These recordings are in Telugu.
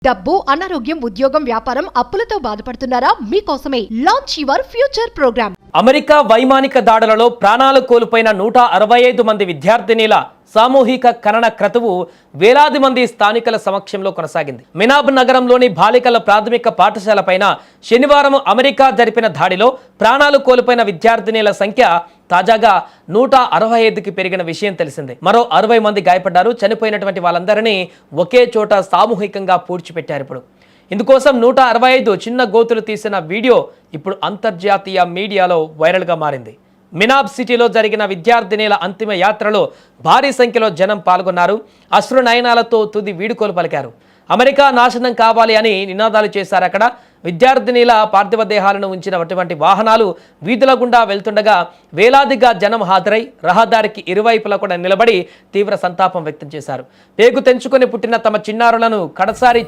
డబ్బు, అనారోగ్యం, ఉద్యోగం, వ్యాపారం, అప్పులతో బాధపడుతున్నారా? మీకోసమే launch your future programme. America వైమానిక దాడులలో ప్రాణాలు కోల్పోయిన 165 మంది విద్యార్థినిల సామూహిక ఖనన క్రతువు వేలాది మంది స్థానికుల సమక్షంలో కొనసాగింది. మినాబ్ నగరంలోని బాలికల ప్రాథమిక పాఠశాలపైన శనివారం అమెరికా జరిపిన దాడిలో ప్రాణాలు కోల్పోయిన విద్యార్థినిల సంఖ్య తాజాగా 165కి పెరిగిన విషయం తెలిసిందే. మరో 60 మంది గాయపడ్డారు. చనిపోయినటువంటి వాళ్ళందరినీ ఒకే చోట సామూహికంగా పూడ్చిపెట్టారు. ఇప్పుడు ఇందుకోసం 165 చిన్న గోతులు తీసిన వీడియో ఇప్పుడు అంతర్జాతీయ మీడియాలో వైరల్గా మారింది. మినాబ్ సిటీలో జరిగిన విద్యార్థినిల అంతిమ యాత్రలో భారీ సంఖ్యలో జనం పాల్గొన్నారు. అశ్రు నయనాలతో తుది వీడుకోలు పలికారు. అమెరికా నాశనం కావాలి అని నినాదాలు చేశారు. అక్కడ విద్యార్థినిల పార్థివ దేహాలను ఉంచినటువంటి వాహనాలు వీధుల గుండా వెళ్తుండగా వేలాదిగా జనం హాజరై రహదారికి ఇరువైపులా కూడా నిలబడి తీవ్ర సంతాపం వ్యక్తం చేశారు. పేగు తెంచుకొని పుట్టిన తమ చిన్నారులను కడసారి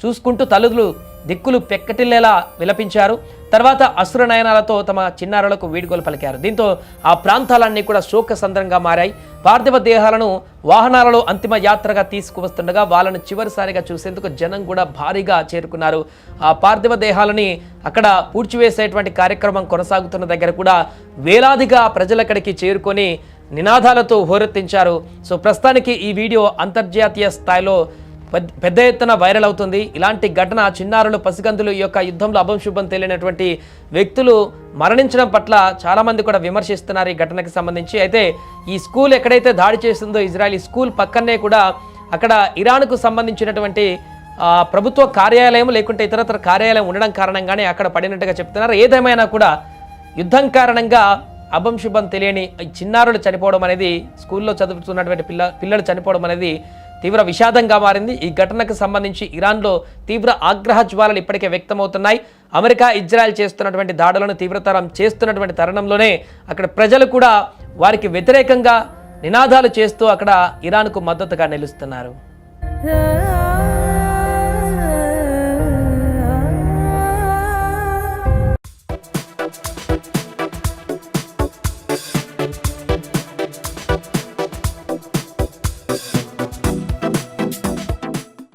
చూసుకుంటూ తల్లులు దిక్కులు పెక్కటిల్లేలా విలపించారు. తర్వాత అశ్రు నయనాలతో తమ చిన్నారులకు వీడ్కోలు పలికారు. దీంతో ఆ ప్రాంతాలన్నీ కూడా శోకసంద్రంగా మారాయి. పార్థివ దేహాలను వాహనాలలో అంతిమ యాత్రగా తీసుకువస్తుండగా వాళ్ళను చివరిసారిగా చూసేందుకు జనం కూడా భారీగా చేరుకున్నారు. ఆ పార్థివ దేహాలని అక్కడ పూడ్చివేసేటువంటి కార్యక్రమం కొనసాగుతున్న దగ్గర కూడా వేలాదిగా ప్రజలక్కడికి చేరుకొని నినాదాలతో హోరెత్తించారు. సో ప్రస్తుతానికి ఈ వీడియో అంతర్జాతీయ స్థాయిలో పెద్ద ఎత్తున వైరల్ అవుతుంది. ఇలాంటి ఘటన చిన్నారులు, పసిగందులు ఈ యొక్క యుద్ధంలో అభంశుభం తెలియనటువంటి వ్యక్తులు మరణించడం పట్ల చాలామంది కూడా విమర్శిస్తున్నారు ఈ ఘటనకి సంబంధించి. అయితే ఈ స్కూల్ ఎక్కడైతే దాడి చేస్తుందో ఇజ్రాయెల్ స్కూల్ పక్కనే కూడా అక్కడ ఇరాన్కు సంబంధించినటువంటి ప్రభుత్వ కార్యాలయం లేకుంటే ఇతరత్ర కార్యాలయం ఉండడం కారణంగానే అక్కడ పడినట్టుగా చెప్తున్నారు. ఏదేమైనా కూడా యుద్ధం కారణంగా అభంశుభం తెలియని చిన్నారులు చనిపోవడం అనేది, స్కూల్లో చదువుతున్నటువంటి పిల్లలు చనిపోవడం అనేది తీవ్ర విషాదంగా మారింది. ఈ ఘటనకు సంబంధించి ఇరాన్లో తీవ్ర ఆగ్రహ జ్వాలలు ఇప్పటికే వ్యక్తమవుతున్నాయి. అమెరికా ఇజ్రాయెల్ చేస్తున్నటువంటి దాడులను తీవ్రతరం చేస్తున్నటువంటి తరుణంలోనే అక్కడ ప్రజలు కూడా వారికి వ్యతిరేకంగా నినాదాలు చేస్తూ అక్కడ ఇరాన్కు మద్దతుగా నిలుస్తున్నారు.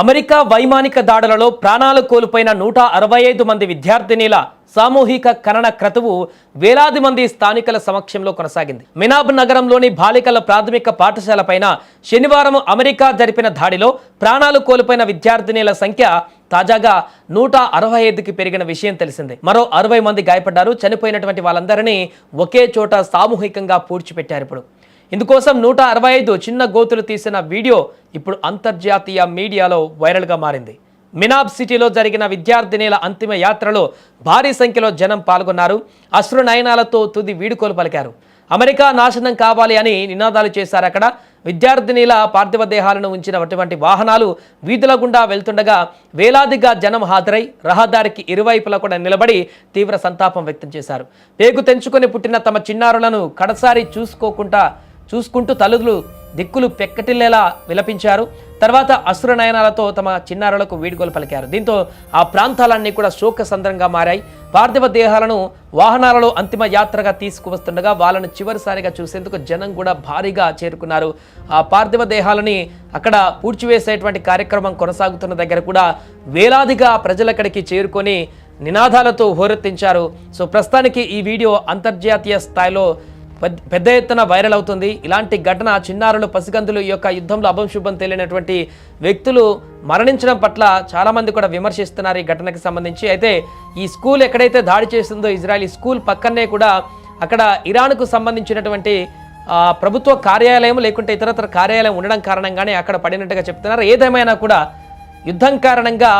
అమెరికా వైమానిక దాడులలో ప్రాణాలు కోల్పోయిన 165 మంది విద్యార్థినిల సామూహిక ఖనన క్రతువు వేలాది మంది స్థానికుల సమక్షంలో కొనసాగింది. మినాబ్ నగరంలోని బాలికల ప్రాథమిక పాఠశాలపైన శనివారం అమెరికా జరిపిన దాడిలో ప్రాణాలు కోల్పోయిన విద్యార్థినిల సంఖ్య తాజాగా 165కి పెరిగిన విషయం తెలిసిందే. మరో 60 మంది గాయపడ్డారు. చనిపోయినటువంటి వాళ్ళందరినీ ఒకే చోట సామూహికంగా పూడ్చిపెట్టారు. ఇప్పుడు ఇందుకోసం 165 చిన్న గోతులు తీసిన వీడియో ఇప్పుడు అంతర్జాతీయ మీడియాలో వైరల్గా మారింది. మినాబ్ సిటీలో జరిగిన విద్యార్థినిల అంతిమ యాత్రలో భారీ సంఖ్యలో జనం పాల్గొన్నారు. అశ్రు నయనాలతో తుది వీడుకోలు పలికారు. అమెరికా నాశనం కావాలి అని నినాదాలు చేశారు. అక్కడ విద్యార్థినిల పార్థివ దేహాలను ఉంచినటువంటి వాహనాలు వీధుల గుండా వెళ్తుండగా వేలాదిగా జనం హాజరై రహదారికి ఇరువైపులా కూడా నిలబడి తీవ్ర సంతాపం వ్యక్తం చేశారు. పేగు తెంచుకొని పుట్టిన తమ చిన్నారులను కడసారి చూసుకుంటూ తల్లులు దిక్కులు పెక్కటిల్లేలా విలపించారు. తర్వాత అశ్రు నయనాలతో తమ చిన్నారులకు వీడ్కోలు పలికారు. దీంతో ఆ ప్రాంతాలన్నీ కూడా శోకసంద్రంగా మారాయి. పార్థివ దేహాలను వాహనాలలో అంతిమ యాత్రగా తీసుకువస్తుండగా వాళ్ళను చివరిసారిగా చూసేందుకు జనం కూడా భారీగా చేరుకున్నారు. ఆ పార్థివ దేహాలని అక్కడ పూడ్చివేసేటువంటి కార్యక్రమం కొనసాగుతున్న దగ్గర కూడా వేలాదిగా ప్రజలక్కడికి చేరుకొని నినాదాలతో హోరెత్తించారు. సో ప్రస్తుతానికి ఈ వీడియో అంతర్జాతీయ స్థాయిలో పెద్ద ఎత్తున వైరల్ అవుతుంది. ఇలాంటి ఘటన చిన్నారులు, పసిగందులు ఈ యొక్క యుద్ధంలో అభంశుభం తెలియనటువంటి వ్యక్తులు మరణించడం పట్ల చాలామంది కూడా విమర్శిస్తున్నారు ఈ ఘటనకు సంబంధించి. అయితే ఈ స్కూల్ ఎక్కడైతే దాడి చేస్తుందో ఇజ్రాయెల్ స్కూల్ పక్కనే కూడా అక్కడ ఇరాన్కు సంబంధించినటువంటి ప్రభుత్వ కార్యాలయం లేకుంటే ఇతరత్ర కార్యాలయం ఉండడం కారణంగానే అక్కడ పడినట్టుగా చెప్తున్నారు. ఏదేమైనా కూడా యుద్ధం కారణంగా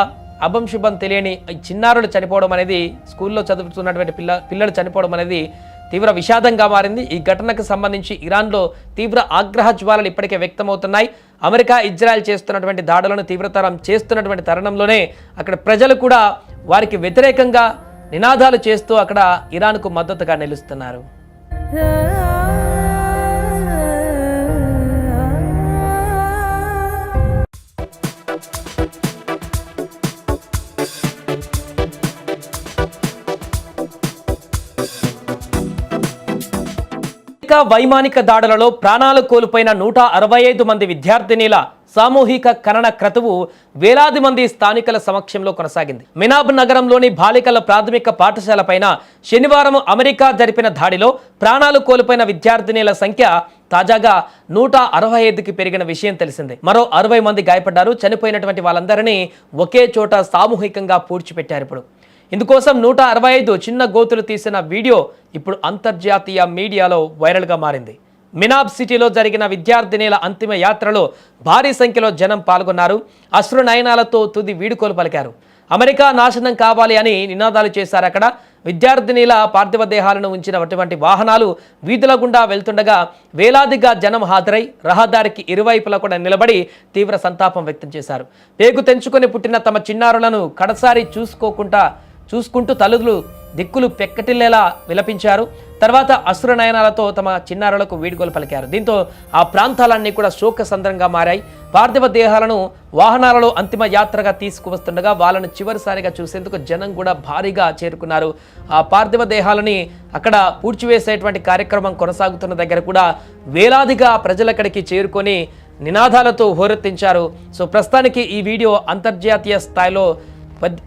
అభంశుభం తెలియని చిన్నారులు చనిపోవడం అనేది, స్కూల్లో చదువుతున్నటువంటి పిల్లలు చనిపోవడం అనేది తీవ్ర విషాదంగా మారింది. ఈ ఘటనకు సంబంధించి ఇరాన్లో తీవ్ర ఆగ్రహ జ్వాలలు ఇప్పటికే వ్యక్తమవుతున్నాయి. అమెరికా ఇజ్రాయెల్ చేస్తున్నటువంటి దాడులను తీవ్రతరం చేస్తున్నటువంటి తరుణంలోనే అక్కడ ప్రజలు కూడా వారికి వ్యతిరేకంగా నినాదాలు చేస్తూ అక్కడ ఇరాన్కు మద్దతుగా నిలుస్తున్నారు. అమెరికా వైమానిక దాడులలో ప్రాణాలు కోల్పోయిన 165 మంది విద్యార్థినిల సామూహిక ఖనన క్రతువు వేలాది మంది స్థానికుల సమక్షంలో కొనసాగింది. మినాబ్ నగరంలోని బాలికల ప్రాథమిక పాఠశాల పైన శనివారం అమెరికా జరిపిన దాడిలో ప్రాణాలు కోల్పోయిన విద్యార్థినీల సంఖ్య తాజాగా 165కి పెరిగిన విషయం తెలిసిందే. మరో 60 మంది గాయపడ్డారు. చనిపోయినటువంటి వాళ్ళందరినీ ఒకే చోట సామూహికంగా పూడ్చిపెట్టారు. ఇప్పుడు ఇందుకోసం 165 చిన్న గోతులు తీసిన వీడియో ఇప్పుడు అంతర్జాతీయ మీడియాలో వైరల్గా మారింది. మినాబ్ సిటీలో జరిగిన విద్యార్థినీల అంతిమ యాత్రలో భారీ సంఖ్యలో జనం పాల్గొన్నారు. అశ్రు నయనాలతో తుది వీడుకోలు పలికారు. అమెరికా నాశనం కావాలి అని నినాదాలు చేశారు. అక్కడ విద్యార్థినీల పార్థివ దేహాలను ఉంచినటువంటి వాహనాలు వీధుల గుండా వెళ్తుండగా వేలాదిగా జనం హాజరై రహదారికి ఇరువైపులా కూడా నిలబడి తీవ్ర సంతాపం వ్యక్తం చేశారు. పేగు తెంచుకొని పుట్టిన తమ చిన్నారులను కడసారి చూసుకుంటూ తల్లులు దిక్కులు పెక్కటిల్లేలా విలపించారు. తర్వాత అశ్రు నయనాలతో తమ చిన్నారులకు వీడ్కోలు పలికారు. దీంతో ఆ ప్రాంతాలన్నీ కూడా శోకసంద్రంగా మారాయి. పార్థివ దేహాలను వాహనాలలో అంతిమ యాత్రగా తీసుకువస్తుండగా వాళ్ళను చివరిసారిగా చూసేందుకు జనం కూడా భారీగా చేరుకున్నారు. ఆ పార్థివ దేహాలని అక్కడ పూడ్చివేసేటువంటి కార్యక్రమం కొనసాగుతున్న దగ్గర కూడా వేలాదిగా ప్రజలక్కడికి చేరుకొని నినాదాలతో హోరెత్తించారు. సో ప్రస్తుతానికి ఈ వీడియో అంతర్జాతీయ స్థాయిలో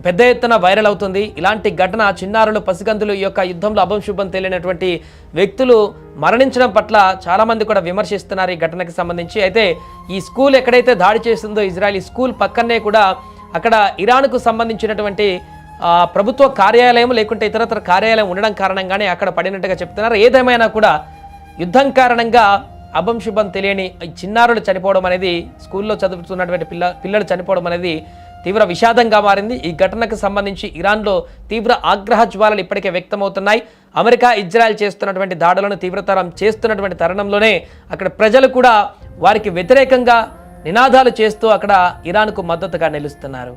పెద్ద ఎత్తున వైరల్ అవుతుంది. ఇలాంటి ఘటన చిన్నారులు పసిగందులు ఈ యొక్క యుద్ధంలో అభంశుభం తెలియనటువంటి వ్యక్తులు మరణించడం పట్ల చాలామంది కూడా విమర్శిస్తున్నారు ఈ ఘటనకి సంబంధించి. అయితే ఈ స్కూల్ ఎక్కడైతే దాడి చేస్తుందో ఇజ్రాయెల్, ఈ స్కూల్ పక్కనే కూడా అక్కడ ఇరాన్కు సంబంధించినటువంటి ప్రభుత్వ కార్యాలయం లేకుంటే ఇతరత్ర కార్యాలయం ఉండడం కారణంగానే అక్కడ పడినట్టుగా చెప్తున్నారు. ఏదేమైనా కూడా యుద్ధం కారణంగా అభంశుభం తెలియని చిన్నారులు చనిపోవడం అనేది, స్కూల్లో చదువుతున్నటువంటి పిల్లలు చనిపోవడం అనేది తీవ్ర విషాదంగా మారింది. ఈ ఘటనకు సంబంధించి ఇరాన్లో తీవ్ర ఆగ్రహ జ్వాలలు ఇప్పటికే వ్యక్తమవుతున్నాయి. అమెరికా ఇజ్రాయెల్ చేస్తున్నటువంటి దాడులను తీవ్రతరం చేస్తున్నటువంటి తరుణంలోనే అక్కడ ప్రజలు కూడా వారికి వ్యతిరేకంగా నినాదాలు చేస్తూ అక్కడ ఇరాన్కు మద్దతుగా నిలుస్తున్నారు.